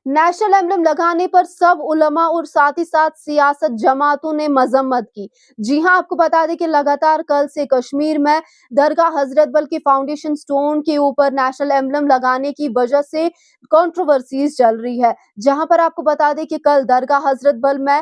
National emblem लगाने पर सब उलमा और साथ ही साथ सियासत जमातों ने मजम्मत की। जी हां, आपको बता दें कि लगातार कल से कश्मीर में दरगाह हजरत बल के फाउंडेशन स्टोन के ऊपर नेशनल एम्बलम लगाने की वजह से कंट्रोवर्सीज चल रही है। जहां पर आपको बता दें कि कल दरगाह हजरत बल में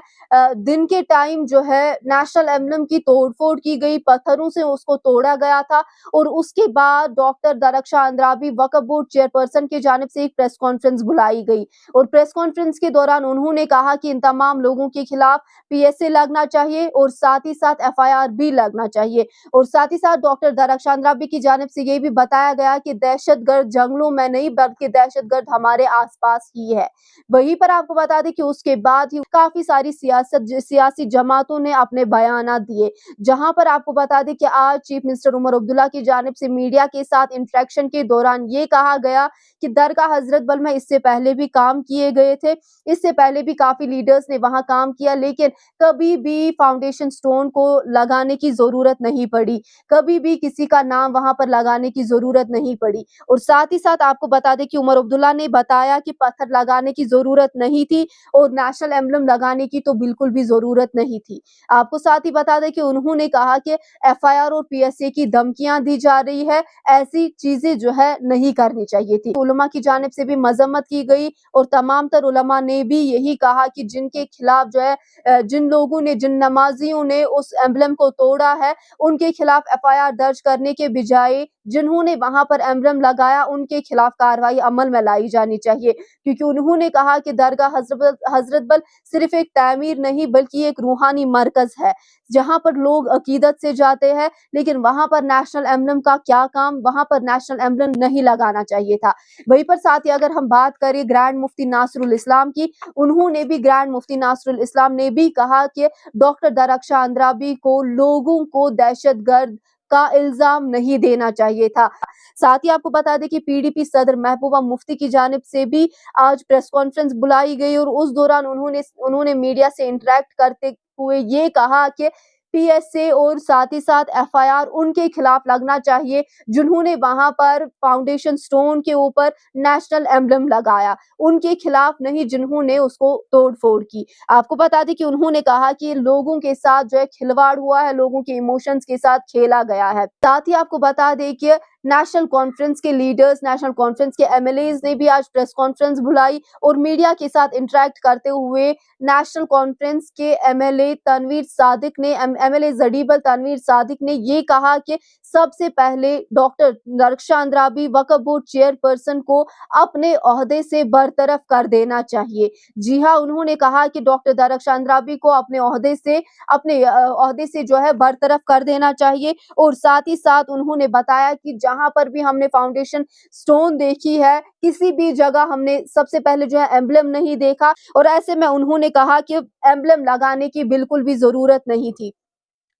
दिन के टाइम जो है नेशनल एम्बलम की तोड़फोड़ की गई, पत्थरों से उसको तोड़ा गया था और उसके बाद डॉक्टर दरख्शां अंद्राबी वक्फ बोर्ड चेयरपर्सन की जानिब से एक प्रेस कॉन्फ्रेंस बुलाई गई और प्रेस कॉन्फ्रेंस के दौरान उन्होंने कहा कि इन तमाम लोगों के खिलाफ पीएसए लगना चाहिए और साथ ही साथ एफआईआर भी लगना चाहिए। और साथ ही साथ डॉक्टर दरख्शां अंद्राबी की जानिब से ये भी बताया गया कि दहशतगर्द जंगलों में नहीं बल्कि दहशतगर्द हमारे आसपास ही है। वहीं पर आपको बता दें कि उसके बाद ही काफी सारी सियासी जमातों ने अपने बयान दिए। जहां पर आपको बता दें कि आज चीफ मिनिस्टर उमर अब्दुल्ला की जानिब से मीडिया के साथ इंटरेक्शन के दौरान ये कहा गया कि दरगाह हजरत बल में इससे पहले भी काम किए गए थे, इससे पहले भी काफी लीडर्स ने वहां काम किया, लेकिन कभी भी फाउंडेशन स्टोन को लगाने की जरूरत नहीं पड़ी, कभी भी किसी का नाम वहां पर लगाने की जरूरत नहीं पड़ी। और साथ ही साथ आपको बता दें कि उमर अब्दुल्ला ने बताया कि पत्थर लगाने की जरूरत नहीं थी और नेशनल एम्बलम लगाने की तो बिल्कुल भी जरूरत नहीं थी। आपको साथ ही बता दें कि उन्होंने कहा कि एफआईआर और पीएसए की धमकियां दी जा रही है, ऐसी चीजें जो है नहीं करनी चाहिए थी। उलमा की जानिब से भी मजम्मत की गई और तमाम तर उलमा ने भी यही कहा कि जिनके खिलाफ जो है जिन लोगों ने, जिन नमाजियों ने उस एम्बलम को तोड़ा है, उनके खिलाफ एफआईआर दर्ज करने के बजाय जिन्होंने वहां पर एम्बलम लगाया उनके खिलाफ कार्रवाई अमल में लाई जानी चाहिए। क्योंकि उन्होंने कहा कि दरगाह हजरत बल सिर्फ एक तामीर नहीं बल्कि एक रूहानी मरकज है जहां पर लोग अकीदत से जाते हैं, लेकिन वहां पर नेशनल एम्बलम का क्या काम, वहां पर नेशनल एम्बलम नहीं लगाना चाहिए था। वहीं पर साथ ही अगर हम बात करें ग्रैंड मुफ्ती नासिरुल इस्लाम की, उन्होंने भी, ग्रैंड मुफ्ती नासिरुल इस्लाम ने भी कहा कि डॉक्टर दरख्शां अंद्राबी को लोगों को दहशतगर्द का इल्जाम नहीं देना चाहिए था। साथ ही आपको बता दें कि पीडीपी सदर महबूबा मुफ्ती की जानिब से भी आज प्रेस कॉन्फ्रेंस बुलाई गई और उस दौरान उन्होंने मीडिया से इंटरेक्ट करते हुए ये कहा कि पीएसए और साथ ही साथ एफआईआर उनके खिलाफ लगना चाहिए जिन्होंने वहां पर फाउंडेशन स्टोन के ऊपर नेशनल एम्बलम लगाया, उनके खिलाफ नहीं जिन्होंने उसको तोड़फोड़ की। आपको बता दें कि उन्होंने कहा कि लोगों के साथ जो है खिलवाड़ हुआ है, लोगों के इमोशंस के साथ खेला गया है। साथ ही आपको बता दें कि नेशनल कॉन्फ्रेंस के लीडर्स, नेशनल कॉन्फ्रेंस के एमएलएज ने भी आज प्रेस कॉन्फ्रेंस बुलाई और मीडिया के साथ इंटरेक्ट करते हुए नेशनल कॉन्फ्रेंस के एमएलए तनवीर सादिक ने, एमएलए जडीबल तनवीर सादिक ने ये कहा कि सबसे पहले डॉक्टर दरख्शां अंद्राबी वक्फ बोर्ड चेयरपर्सन को अपने ओहदे से बरतरफ कर देना चाहिए। जी हाँ, उन्होंने कहा कि डॉक्टर दरख्शां अंद्राबी को अपने ओहदे से जो है बरतरफ कर देना चाहिए। और साथ ही साथ उन्होंने बताया कि जहां पर भी हमने फाउंडेशन स्टोन देखी है, किसी भी जगह हमने सबसे पहले जो है एम्बलम नहीं देखा और ऐसे में उन्होंने कहा कि एम्बलम लगाने की बिल्कुल भी जरूरत नहीं थी।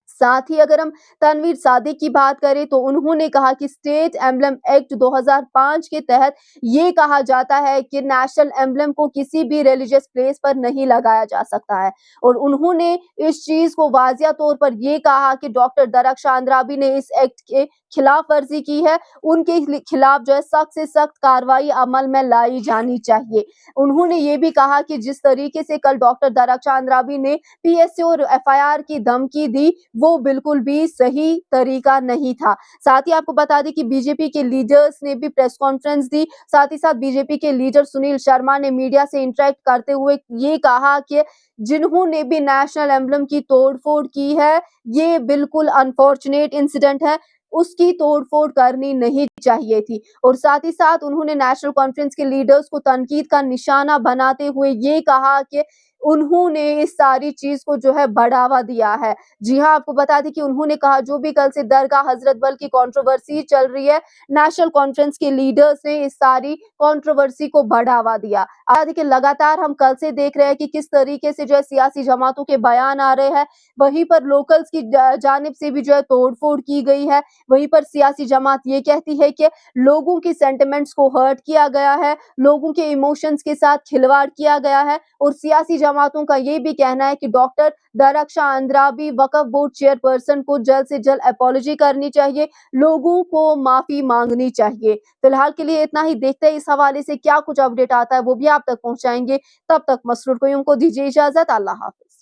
साथ ही अगर हम तनवीर सादिक की बात करें तो उन्होंने कहा कि स्टेट एम्बलम एक्ट 2005 के तहत ये कहा जाता है कि नेशनल एम्बलम को किसी भी रिलीजियस प्लेस पर नहीं लगाया जा सकता है और उन्होंने इस चीज को वाजिया तौर पर ये कहा कि डॉक्टर दरख्शां अंद्राबी ने इस एक्ट के खिलाफ वर्जी की है, उनके खिलाफ जो है सख्त से सख्त कार्रवाई अमल में लाई जानी चाहिए। उन्होंने ये भी कहा कि जिस तरीके से कल डॉक्टर दरख्शां अंद्राबी ने पीएसए और एफआईआर की धमकी दी वो बिल्कुल भी सही तरीका नहीं था। साथ ही आपको बता दें कि बीजेपी के लीडर्स ने भी प्रेस कॉन्फ्रेंस दी। साथ ही साथ बीजेपी के लीडर सुनील शर्मा ने मीडिया से इंटरेक्ट करते हुए ये कहा कि जिन्होंने भी नेशनल एम्बलम की तोड़फोड़ की है, ये बिल्कुल अनफॉर्चुनेट इंसिडेंट है, उसकी तोड़फोड़ करनी नहीं चाहिए थी। और साथ ही साथ उन्होंने नेशनल कॉन्फ्रेंस के लीडर्स को तनकीद का निशाना बनाते हुए ये कहा कि उन्होंने इस सारी चीज को जो है बढ़ावा दिया है। जी हाँ, आपको बता दें कि उन्होंने कहा जो भी कल से दरगाह हजरत बल की कंट्रोवर्सी चल रही है, नेशनल कॉन्फ्रेंस के लीडर्स ने इस सारी कंट्रोवर्सी को बढ़ावा दिया। देखिए लगातार हम कल से देख रहे हैं कि किस तरीके से जो है सियासी जमातों के बयान आ रहे हैं, वहीं पर लोकल्स की जानिब से भी जो है तोड़फोड़ की गई है। वहीं पर सियासी जमात ये कहती है कि लोगों के सेंटिमेंट्स को हर्ट किया गया है, लोगों के इमोशंस के साथ खिलवाड़ किया गया है और सियासी जमात जमातों का ये भी कहना है कि डॉक्टर दरख्शां अंद्राबी वक्फ बोर्ड चेयरपर्सन को जल्द से जल्द अपॉलॉजी करनी चाहिए, लोगों को माफी मांगनी चाहिए। फिलहाल के लिए इतना ही, देखते हैं इस हवाले से क्या कुछ अपडेट आता है, वो भी आप तक पहुंचाएंगे। तब तक मसरूर कोयूम को दीजिए इजाजत। अल्लाह हाफिज।